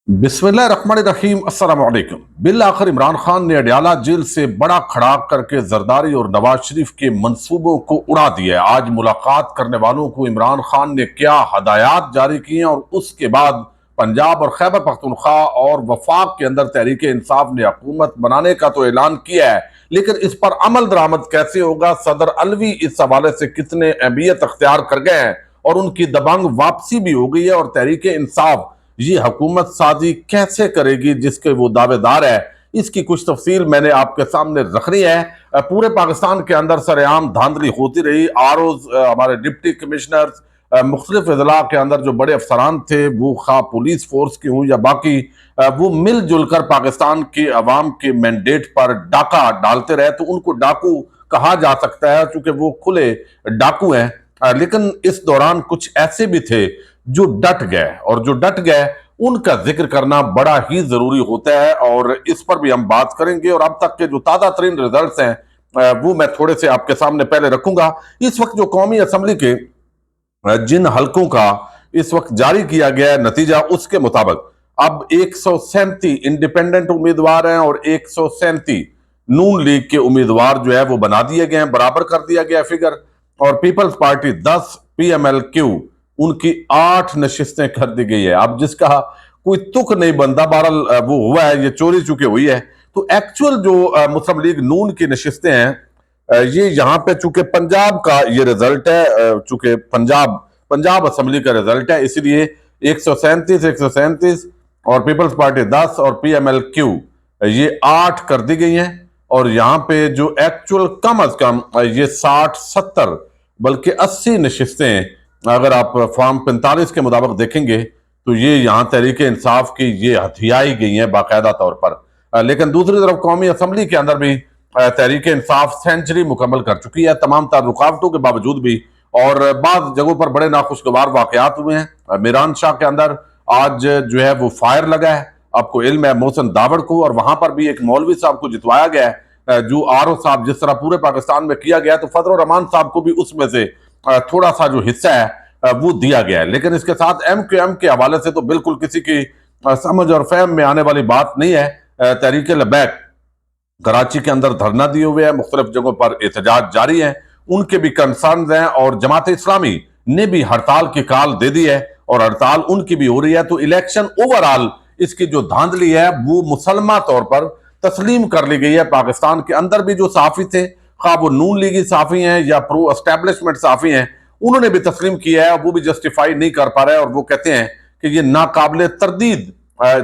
बिस्मिल्लाहिर्रहमानिर्रहीम अस्सलाम वालेकुम। बिल आखिर इमरान खान ने अडयाला जेल से बड़ा खड़ाक करके जरदारी और नवाज शरीफ के मंसूबों को उड़ा दिया है। आज मुलाकात करने वालों को इमरान खान ने क्या हदायत जारी की हैं और उसके बाद पंजाब और खैबर पख्तूनख्वा और वफाक के अंदर तहरीक इंसाफ ने हुकूमत बनाने का तो ऐलान किया है, लेकिन इस पर अमल दरामद कैसे होगा, सदर अलवी इस हवाले से कितने अहमियत अख्तियार कर गए हैं और उनकी दबंग वापसी भी हो गई है और तहरीक इंसाफ ये हुकूमत साजी कैसे करेगी जिसके वो दावेदार है, इसकी कुछ तफसील मैंने आपके सामने रखनी है। पूरे पाकिस्तान के अंदर सरेआम धांधली होती रही। आरओज, हमारे डिप्टी कमिश्नर, मुख्तलिफ अजला के अंदर जो बड़े अफसरान थे, वो खा पुलिस फोर्स की हूँ या बाकी, वो मिलजुल कर पाकिस्तान की अवाम के मैंडेट पर डाका डालते रहे, तो उनको डाकू कहा जा सकता है चूंकि वो खुले डाकू हैं। लेकिन इस दौरान कुछ ऐसे भी थे जो डट गए, और जो डट गए उनका जिक्र करना बड़ा ही जरूरी होता है और इस पर भी हम बात करेंगे। और अब तक के जो ताज़ा तरीन रिजल्ट्स हैं वो मैं थोड़े से आपके सामने पहले रखूंगा। इस वक्त जो कौमी असम्बली के जिन हलकों का इस वक्त जारी किया गया है नतीजा, उसके मुताबिक अब 137 इंडिपेंडेंट उम्मीदवार हैं और 137 नून लीग के उम्मीदवार जो है वो बना दिए गए हैं, बराबर कर दिया गया फिगर। और पीपल्स पार्टी 10, पीएमएलक्यू उनकी 8 नशिस्तें कर दी गई है। अब जिसका कोई तुक नहीं बनता, बहरहाल वो हुआ है, ये चोरी चुके हुई है। तो एक्चुअल जो मुस्लिम लीग नून की नशिस्तें हैं, ये यहाँ पे चूंकि पंजाब का ये रिजल्ट है, चूंकि पंजाब असेंबली का रिजल्ट है, इसलिए 137 और पीपल्स पार्टी 10 और पीएमएलक्यू ये 8 कर दी गई हैं। और यहाँ पे जो एक्चुअल कम अज कम ये 60-70 बल्कि 80 नशिस्तें अगर आप फॉर्म 45 के मुताबिक देखेंगे तो ये यहाँ तहरीक इंसाफ की ये हथियाई गई हैं बाकायदा तौर पर। लेकिन दूसरी तरफ कौमी असम्बली के अंदर भी तहरीक इंसाफ सेंचुरी मुकम्मल कर चुकी है तमाम तर रुकावटों के बावजूद भी, और बाज़ जगहों पर बड़े नाखुशगवार वाकयात हुए हैं। मीरान शाह के अंदर आज जो है वो फायर लगा है, आपको इल्म है, मोहसिन दावड़ को, और वहां पर भी एक मौलवी साहब को जितवाया गया है जो आरओ साहब जिस तरह पूरे पाकिस्तान में किया गया, तो फजल रहमान साहब को भी उसमें से थोड़ा सा जो हिस्सा है वो दिया गया है। लेकिन इसके साथ एमक्यूएम के हवाले से तो बिल्कुल किसी की समझ और फहम में आने वाली बात नहीं है। तहरीक लबैक कराची के अंदर धरना दिए हुए हैं, मुख्तलिफ जगहों पर एहतजाज जारी है, उनके भी कंसर्न हैं, और जमात इस्लामी ने भी हड़ताल की कॉल दे दी है और हड़ताल उनकी भी हो रही है। तो इलेक्शन ओवरऑल इसकी जो धांधली है वो मुसलमान तौर पर तस्लीम कर ली गई है। पाकिस्तान के अंदर भी जो साफी थे, खा वो नून लीगी साफी हैं या प्रो एस्टेब्लिशमेंट साफी हैं, उन्होंने भी तस्लीम किया है, वो भी जस्टिफाई नहीं कर पा रहे हैं और वो कहते हैं कि ये नाकाबिले तरदीद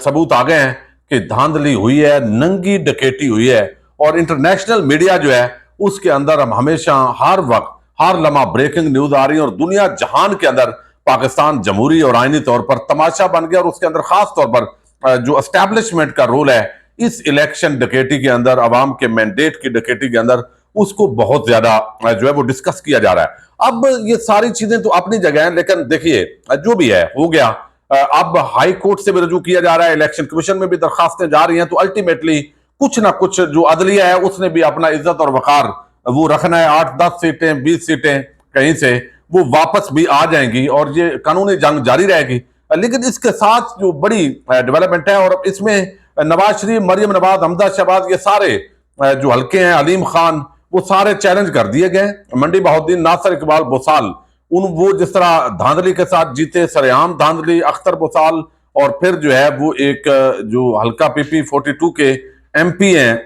सबूत आ गए हैं कि धांधली हुई है, नंगी डकैती हुई है। और इंटरनेशनल मीडिया जो है उसके अंदर हम हमेशा हर वक्त हर लम्हा ब्रेकिंग न्यूज आ रही है और दुनिया जहान के अंदर पाकिस्तान जमहूरी और आईनी तौर पर तमाशा बन गया। और उसके अंदर खास तौर पर जो एस्टैब्लिशमेंट का रोल है इस इलेक्शन डकैती के अंदर, अवाम के मैंडेट की डकैती के अंदर, उसको बहुत ज्यादा जो है वो डिस्कस किया जा रहा है। अब ये सारी चीजें तो अपनी जगह है, लेकिन देखिए जो भी है हो गया। अब हाई कोर्ट से भी रजू किया जा रहा है, इलेक्शन कमीशन में भी दरखास्तें जा रही हैं, तो अल्टीमेटली कुछ ना कुछ जो अदलिया है उसने भी अपना इज्जत और वकार वो रखना है। 8-10 सीटें 20 सीटें कहीं से वो वापस भी आ जाएंगी और ये कानूनी जंग जारी रहेगी। लेकिन इसके साथ जो बड़ी डेवलपमेंट है, और इसमें नवाज शरीफ, मरियम नवाज, हमजा शहबाज, ये सारे जो हल्के हैं, अलीम खान, वो सारे चैलेंज कर दिए गए। मंडी बहाउद्दीन, नासिर इकबाल बोसाल, वो जिस तरह धांधली के साथ जीते, सरेआम धांधली, अख्तर बोसाल, और फिर जो है वो एक जो हल्का पीपी 42 के एमपी हैं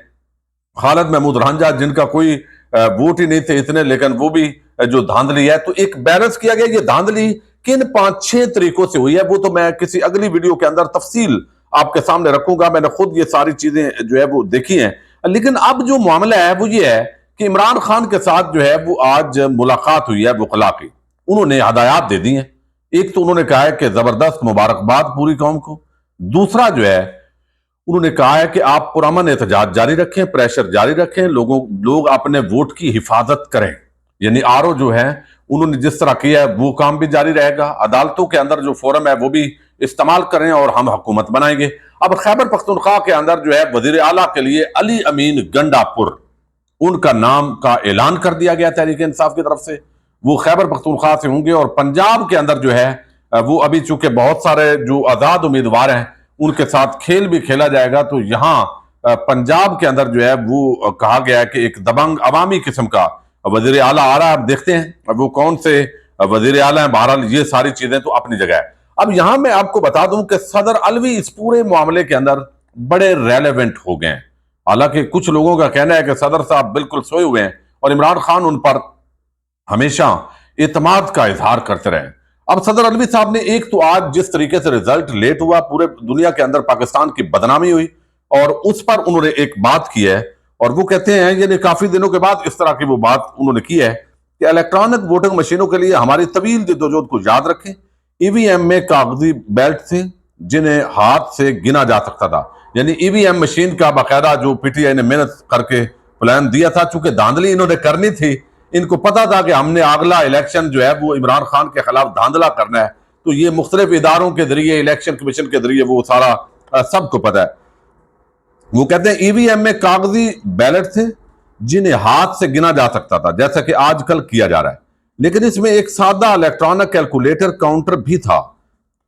खालिद महमूद रांझा, जिनका कोई वोट ही नहीं थे इतने, लेकिन वो भी जो धांधली है, तो एक बैलेंस किया गया। ये धांधली किन 5-6 तरीकों से हुई है वो तो मैं किसी अगली वीडियो के अंदर तफसील आपके सामने रखूंगा। मैंने खुद ये सारी चीजें जो है वो देखी हैं। लेकिन अब जो मामला है वो ये है कि इमरान खान के साथ जो है वो आज मुलाकात हुई है वकला की, उन्होंने हदायत दे दी हैं। एक तो उन्होंने कहा है कि जबरदस्त मुबारकबाद पूरी कौम को, दूसरा जो है उन्होंने कहा है कि आप पुरअमन एहतजाज जारी रखें, प्रेशर जारी रखें, लोग अपने वोट की हिफाजत करें। यानी आरओ जो है उन्होंने जिस तरह किया है वो काम भी जारी रहेगा, अदालतों के अंदर जो फोरम है वो भी इस्तेमाल करें और हम हुकूमत बनाएंगे। अब खैबर पख्तूनख्वा के अंदर जो है वजीर आला के लिए अली अमीन गंडापुर, उनका नाम का ऐलान कर दिया गया तहरीक इंसाफ की तरफ से, वो खैबर पख्तूनख्वा से होंगे। और पंजाब के अंदर जो है वो अभी चूंकि बहुत सारे जो आजाद उम्मीदवार हैं उनके साथ खेल भी खेला जाएगा। तो यहाँ पंजाब के अंदर जो है वो कहा गया है कि एक दबंग अवामी किस्म का वजीर आला आ रहा है। अब देखते हैं वो कौन से वजीर आला है। बहरहाल ये सारी चीजें तो अपनी जगह है। अब यहां मैं आपको बता दूं कि सदर अलवी इस पूरे मामले के अंदर बड़े रेलेवेंट हो गए हैं। हालांकि कुछ लोगों का कहना है कि सदर साहब बिल्कुल सोए हुए हैं और इमरान खान उन पर हमेशा इत्मीनान का इजहार करते रहे। अब सदर अलवी साहब ने एक तो आज जिस तरीके से रिजल्ट लेट हुआ, पूरे दुनिया के अंदर पाकिस्तान की बदनामी हुई और उस पर उन्होंने एक बात की है और वो कहते हैं, यानी काफी दिनों के बाद इस तरह की वो बात उन्होंने की है कि इलेक्ट्रॉनिक वोटिंग मशीनों के लिए हमारी तवील जद्दोजहद को याद रखें। ईवीएम में कागजी बेल्ट थे जिन्हें हाथ से गिना जा सकता था। यानी ईवीएम मशीन का बाकायदा जो पीटीआई ने मेहनत करके प्लान दिया था, चूंकि धांधली इन्होंने करनी थी, इनको पता था कि हमने अगला इलेक्शन जो है वो इमरान खान के खिलाफ धांधला करना है, तो ये मुख्तलिफ इदारों के जरिए, इलेक्शन कमीशन के जरिए वो सारा सबको पता है। वो कहते हैं ईवीएम में कागजी बैलेट थे जिन्हें हाथ से गिना जा सकता था, जैसा कि आजकल किया जा रहा है, लेकिन इसमें एक सादा इलेक्ट्रॉनिक कैलकुलेटर काउंटर भी था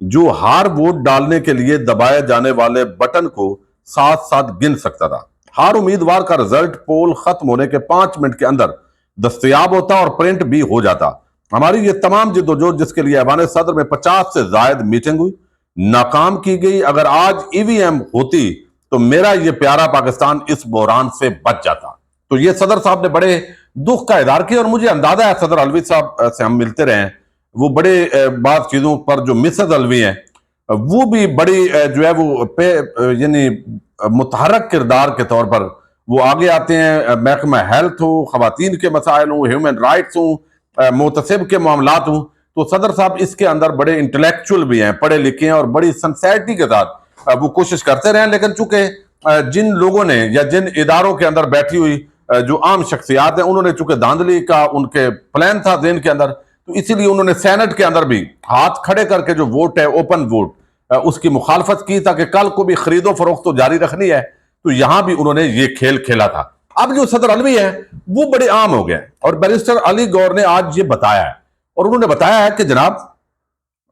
जो हर वोट डालने के लिए दबाए जाने वाले बटन को साथ साथ गिन सकता था। हर उम्मीदवार का रिजल्ट पोल खत्म होने के 5 मिनट के अंदर दस्तयाब होता और प्रिंट भी हो जाता। हमारी ये तमाम जिद्दोजहद जिसके लिए ऐवान सदर में 50 से ज्यादा मीटिंग हुई, नाकाम की गई। अगर आज ईवीएम होती तो मेरा ये प्यारा पाकिस्तान इस बहरान से बच जाता। तो ये सदर साहब ने बड़े दुख का इजहार किया और मुझे अंदाजा है सदर अलवी साहब से हम मिलते रहे, वो बड़े बात चीजों पर जो मिसेज अलवी हैं वो भी बड़ी जो है वो यानी मुतहरक किरदार के तौर पर वो आगे आते हैं। महकमा हेल्थ हो, खवातीन के मसाइल हो, ह्यूमन राइट्स हो, मुतसिब के मामलात हो, तो सदर साहब इसके अंदर बड़े इंटेलेक्चुअल भी हैं, पढ़े लिखे हैं और बड़ी सिंसेरिटी के साथ वो कोशिश करते रहे। लेकिन चूंकि जिन लोगों ने या जिन इदारों के अंदर बैठी हुई जो आम शख्सियात हैं, उन्होंने चूंकि धांधली का उनके प्लान था दिन के अंदर, तो इसीलिए उन्होंने सेनेट के अंदर भी हाथ खड़े करके जो वोट है, ओपन वोट, उसकी मुखालफत की, ताकि कल को भी खरीदो फरोख्त तो जारी रखनी है। तो यहां भी उन्होंने ये खेल खेला था। अब जो सदर अलवी है वो बड़े आम हो गए और बैरिस्टर अली गौर ने आज ये बताया है और उन्होंने बताया है कि जनाब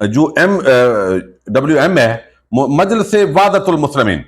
जो WM है, मजलिस वहदतुल मुस्लिमीन,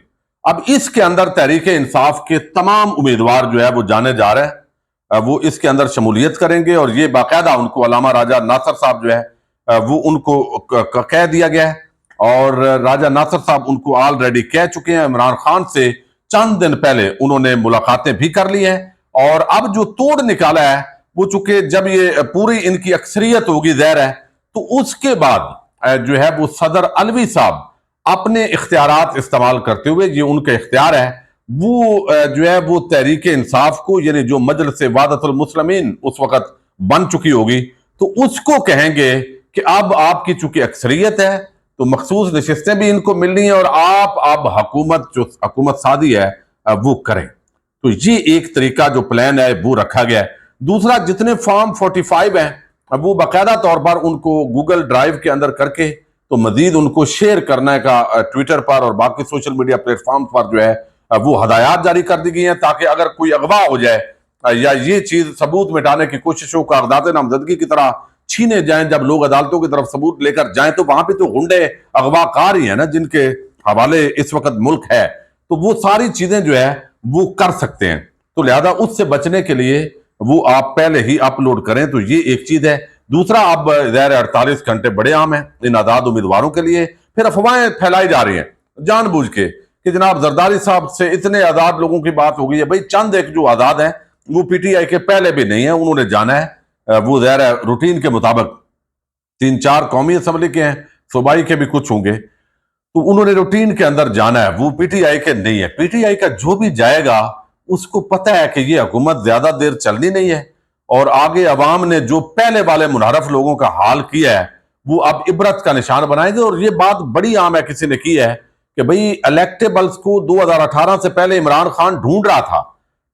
अब इसके अंदर तहरीक इंसाफ के तमाम उम्मीदवार जो है वो जाने जा रहे हैं, वो इसके अंदर शमूलियत करेंगे और ये बाकायदा उनको अल्लामा राजा नासिर साहब जो है वो उनको कह दिया गया है और राजा नासिर साहब उनको ऑलरेडी कह चुके हैं। इमरान खान से चंद दिन पहले उन्होंने मुलाकातें भी कर ली हैं और अब जो तोड़ निकाला है वो, चूंकि जब ये पूरी इनकी अक्सरियत होगी ज़ाहिर है, तो उसके बाद जो है वो सदर अलवी साहब अपने इख्तियारात इस्तेमाल करते हुए, ये उनके इख्तियार है, वो जो है वो तहरीक इंसाफ को, यानी जो मजलिस वहदतुल मुस्लिमीन उस वक्त बन चुकी होगी, तो उसको कहेंगे कि अब आपकी चूंकि अक्सरियत है तो मखसूस नशिस्तें भी इनको मिलनी है और आप अब हुकूमत जो हुकूमत सादी है वो करें। तो ये एक तरीका जो प्लान है वो रखा गया है। दूसरा, जितने फॉर्म 45 हैं वो बाकायदा तौर पर उनको गूगल ड्राइव के अंदर करके तो मजीद उनको शेयर करने का ट्विटर पर और बाकी सोशल मीडिया प्लेटफॉर्म पर जो है वो हदायत जारी कर दी गई हैं, ताकि अगर कोई अगवा हो जाए या ये चीज सबूत मिटाने की कोशिशों कागजात नामजदगी की तरह छीने जाएं, जब लोग अदालतों की तरफ सबूत लेकर जाएं, तो वहां पे तो गुंडे अगवाकार ही है ना जिनके हवाले इस वक्त मुल्क है, तो वो सारी चीजें जो है वो कर सकते हैं। तो लिहाजा उससे बचने के लिए वो आप पहले ही अपलोड करें, तो ये एक चीज है। दूसरा, अब ज़ाहिर 48 घंटे बड़े आम हैं इन आजाद उम्मीदवारों के लिए। फिर अफवाहें फैलाई जा रही हैं जानबूझ के कि जनाब जरदारी साहब से इतने आजाद लोगों की बात हो गई है। भाई चंद एक जो आजाद हैं वो पीटीआई के पहले भी नहीं है, उन्होंने जाना है, वो ज़ाहिर है रूटीन के मुताबिक 3-4 कौमी असम्बली के हैं, सूबाई के भी कुछ होंगे, तो उन्होंने रूटीन के अंदर जाना है, वो पीटीआई के नहीं है। पीटीआई का जो भी जाएगा उसको पता है कि ये हुकूमत ज्यादा देर चलनी नहीं है और आगे अवाम ने जो पहले वाले मुनहरफ लोगों का हाल किया है वो अब इबरत का निशान बनाएंगे। और ये बात बड़ी आम है, किसी ने की है कि भाई इलेक्टेबल्स को 2018 से पहले इमरान खान ढूंढ रहा था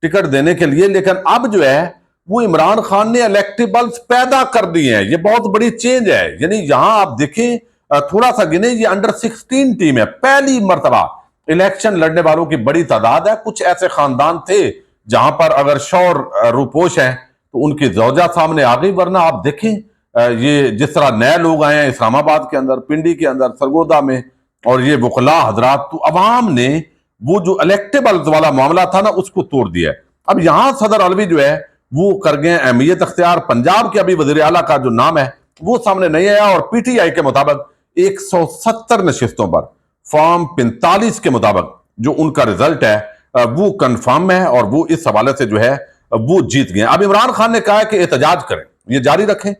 टिकट देने के लिए, लेकिन अब जो है वो इमरान खान ने इलेक्टेबल्स पैदा कर दिए हैं। ये बहुत बड़ी चेंज है। यानी यहां आप देखें, थोड़ा सा गिने, ये अंडर 16 टीम है, पहली मर्तबा इलेक्शन लड़ने वालों की बड़ी तादाद है। कुछ ऐसे खानदान थे जहां पर अगर शौर रूपोश हैं तो उनकी जौजा सामने आ गई, वरना आप देखें ये जिस तरह नए लोग आए हैं इस्लामाबाद के अंदर, पिंडी के अंदर, सरगोदा में اور یہ وکلا حضرات، تو عوام نے وہ جو الیکٹیبلز والا معاملہ تھا نا اس کو توڑ دیا ہے۔ اب یہاں صدر علوی جو ہے وہ کر گئے اہمیت اختیار، پنجاب کے ابھی وزیر اعلیٰ کا جو نام ہے وہ سامنے نہیں آیا، اور پی ٹی آئی کے مطابق 170 نشستوں پر فارم 45 کے مطابق جو ان کا رزلٹ ہے وہ کنفرم ہے، اور وہ اس حوالے سے جو ہے وہ جیت گئے۔ اب عمران خان نے کہا ہے کہ احتجاج کریں، یہ جاری رکھیں،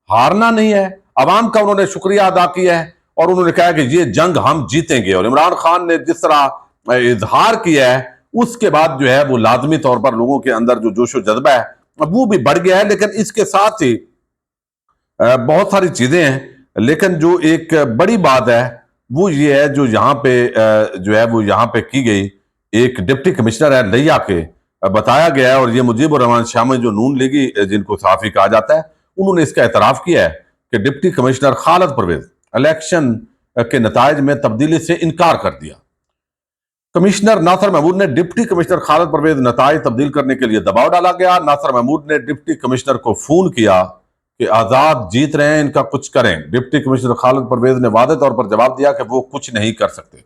ہارنا نہیں ہے۔ عوام کا انہوں نے شکریہ ادا کیا ہے اور انہوں نے کہا کہ یہ جنگ ہم جیتیں گے، اور عمران خان نے جس طرح اظہار کیا ہے اس کے بعد جو ہے وہ لازمی طور پر لوگوں کے اندر جو جوش و جذبہ ہے وہ بھی بڑھ گیا ہے۔ لیکن اس کے ساتھ ہی بہت ساری چیزیں ہیں، لیکن جو ایک بڑی بات ہے وہ یہ ہے جو یہاں پہ جو ہے وہ یہاں پہ کی گئی، ایک ڈپٹی کمشنر ہے لیا کے بتایا گیا ہے، اور یہ مجیب الرحمان شامی جو نون لیگی جن کو صحافی کہا جاتا ہے، انہوں نے اس کا اعتراف کیا ہے کہ ڈپٹی کمشنر خالد پرویز الیکشن کے نتائج میں تبدیلی سے انکار کر دیا۔ کمشنر ناصر محمود نے ڈپٹی کمشنر خالد پرویز نتائج تبدیل کرنے کے لیے دباؤ ڈالا گیا۔ ناصر محمود نے ڈپٹی کمشنر کو فون کیا کہ آزاد جیت رہے ہیں، ان کا کچھ کریں۔ ڈپٹی کمشنر خالد پرویز نے واضح طور پر جواب دیا کہ وہ کچھ نہیں کر سکتے۔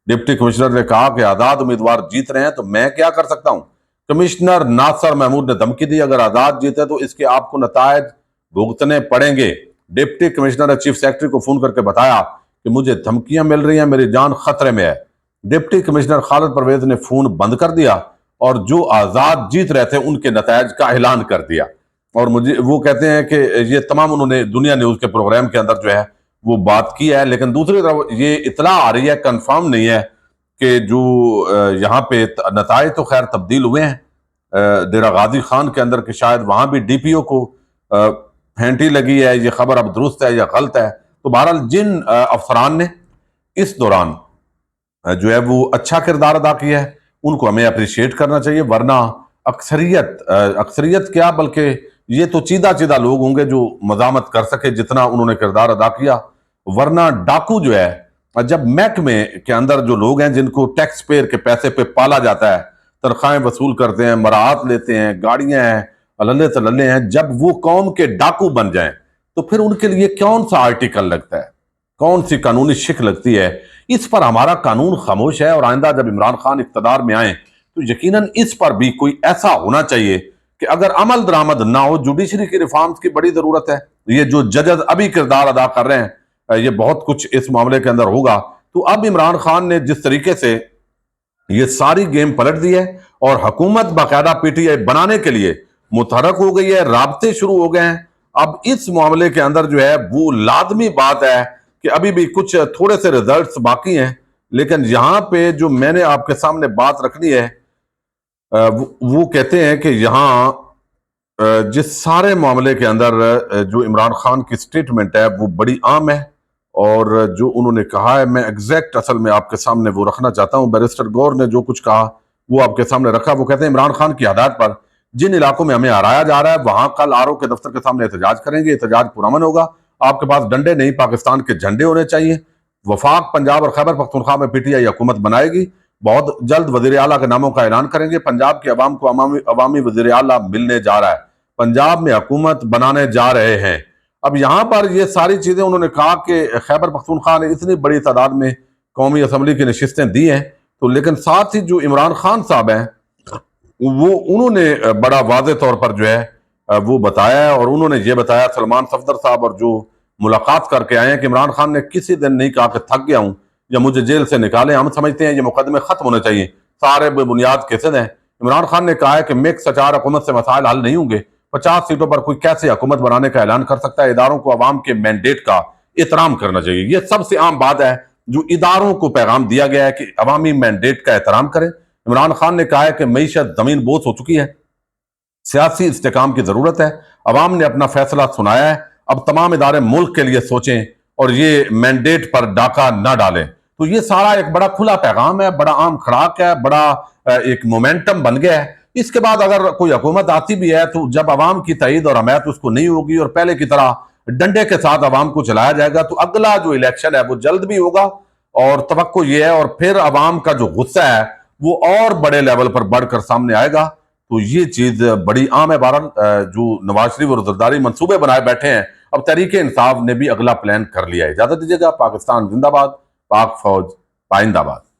ڈپٹی کمشنر نے کہا کہ آزاد امیدوار جیت رہے ہیں تو میں کیا کر سکتا ہوں۔ کمشنر ناصر محمود نے دھمکی دی اگر آزاد جیتے تو اس کے آپ کو نتائج بھگتنے پڑیں گے۔ ڈپٹی کمشنر نے چیف سیکرٹری کو فون کر کے بتایا کہ مجھے دھمکیاں مل رہی ہیں، میری جان خطرے میں ہے۔ ڈپٹی کمشنر خالد پرویز نے فون بند کر دیا اور جو آزاد جیت رہے تھے ان کے نتائج کا اعلان کر دیا، اور مجھے وہ کہتے ہیں کہ یہ تمام انہوں نے دنیا نیوز کے پروگرام کے اندر جو ہے وہ بات کی ہے۔ لیکن دوسری طرف یہ اطلاع آ رہی ہے، کنفرم نہیں ہے، کہ جو یہاں پہ نتائج تو خیر تبدیل ہوئے ہیں ڈیرہ غازی خان کے اندر، کہ شاید وہاں بھی ڈی پی او کو پھینٹی لگی ہے، یہ خبر اب درست ہے یا غلط ہے۔ تو بہرحال جن افسران نے اس دوران جو ہے وہ اچھا کردار ادا کیا ہے ان کو ہمیں اپریشیٹ کرنا چاہیے، ورنہ اکثریت کیا بلکہ یہ تو چیدہ لوگ ہوں گے جو مزاحمت کر سکے جتنا انہوں نے کردار ادا کیا۔ ورنہ ڈاکو جو ہے، جب محکمے کے اندر جو لوگ ہیں جن کو ٹیکس پیئر کے پیسے پہ پالا جاتا ہے، تنخواہیں وصول کرتے ہیں، مراعات لیتے ہیں، گاڑیاں ہیں، للے تللے ہیں، جب وہ قوم کے ڈاکو بن جائیں تو پھر ان کے لیے کون سا آرٹیکل لگتا ہے، کون سی قانونی شک لگتی ہے؟ اس پر ہمارا قانون خاموش ہے، اور آئندہ جب عمران خان اقتدار میں آئیں تو یقیناً اس پر بھی کوئی ایسا ہونا چاہیے کہ اگر عمل درآمد نہ ہو، جوڈیشری کی ریفارمز کی بڑی ضرورت ہے۔ یہ جو ججز ابھی کردار ادا کر رہے ہیں، یہ بہت کچھ اس معاملے کے اندر ہوگا۔ تو اب عمران خان نے جس طریقے سے یہ ساری گیم پلٹ دی ہے اور حکومت باقاعدہ پی ٹی آئی بنانے کے لیے متحرک ہو گئی ہے، رابطے شروع ہو گئے ہیں، اب اس معاملے کے اندر جو ہے وہ لازمی بات ہے کہ ابھی بھی کچھ تھوڑے سے ریزلٹس باقی ہیں، لیکن یہاں پہ جو میں نے آپ کے سامنے بات رکھنی ہے وہ کہتے ہیں کہ یہاں جس سارے معاملے کے اندر جو عمران خان کی سٹیٹمنٹ ہے وہ بڑی عام ہے، اور جو انہوں نے کہا ہے میں ایگزیکٹ اصل میں آپ کے سامنے وہ رکھنا چاہتا ہوں۔ بیرسٹر گور نے جو کچھ کہا وہ آپ کے سامنے رکھا۔ وہ کہتے ہیں عمران خان کی ہدایت پر جن علاقوں میں ہمیں ہرایا جا رہا ہے وہاں کل آر او کے دفتر کے سامنے احتجاج کریں گے، احتجاج پرامن ہوگا، آپ کے پاس ڈنڈے نہیں پاکستان کے جھنڈے ہونے چاہیے۔ وفاق پنجاب اور خیبر پختونخوا میں پی ٹی آئی حکومت بنائے گی، بہت جلد وزیر اعلیٰ کے ناموں کا اعلان کریں گے، پنجاب کے عوام کو عوامی وزیر اعلیٰ ملنے جا رہا ہے، پنجاب میں حکومت بنانے جا رہے ہیں۔ اب یہاں پر یہ ساری چیزیں انہوں نے کہا کہ خیبر پختونخوا نے اتنی بڑی تعداد میں قومی اسمبلی کی نشستیں دی ہیں، تو لیکن ساتھ ہی جو عمران خان صاحب ہیں وہ انہوں نے بڑا واضح طور پر جو ہے وہ بتایا ہے، اور انہوں نے یہ بتایا سلمان صفدر صاحب اور جو ملاقات کر کے آئے ہیں کہ عمران خان نے کسی دن نہیں کہا کہ تھک گیا ہوں یا مجھے جیل سے نکالیں، ہم سمجھتے ہیں یہ مقدمے ختم ہونے چاہیے، سارے بے بنیاد کیسز ہیں۔ عمران خان نے کہا ہے کہ مکس اچار حکومت سے مسائل حل نہیں ہوں گے، 50 سیٹوں پر کوئی کیسے حکومت بنانے کا اعلان کر سکتا ہے؟ اداروں کو عوام کے مینڈیٹ کا احترام کرنا چاہیے، یہ سب سے عام بات ہے جو اداروں کو پیغام دیا گیا ہے کہ عوامی مینڈیٹ کا احترام کریں۔ عمران خان نے کہا ہے کہ معیشت زمین بوس ہو چکی ہے، سیاسی استحکام کی ضرورت ہے، عوام نے اپنا فیصلہ سنایا ہے، اب تمام ادارے ملک کے لیے سوچیں اور یہ مینڈیٹ پر ڈاکہ نہ ڈالیں۔ تو یہ سارا ایک بڑا کھلا پیغام ہے، بڑا عام کھڑاک ہے، بڑا ایک مومنٹم بن گیا ہے۔ اس کے بعد اگر کوئی حکومت آتی بھی ہے تو جب عوام کی تائید اور حمایت اس کو نہیں ہوگی اور پہلے کی طرح ڈنڈے کے ساتھ عوام کو چلایا جائے گا، تو اگلا جو الیکشن ہے وہ جلد بھی ہوگا، اور توقع یہ ہے، اور پھر عوام کا جو غصہ ہے وہ اور بڑے لیول پر بڑھ کر سامنے آئے گا۔ تو یہ چیز بڑی عام ہے۔ بہرحال جو نواز شریف اور زرداری منصوبے بنائے بیٹھے ہیں، اب تحریک انصاف نے بھی اگلا پلان کر لیا ہے۔ اجازت دیجیے گا، پاکستان زندہ باد، پاک فوج پائندہ باد.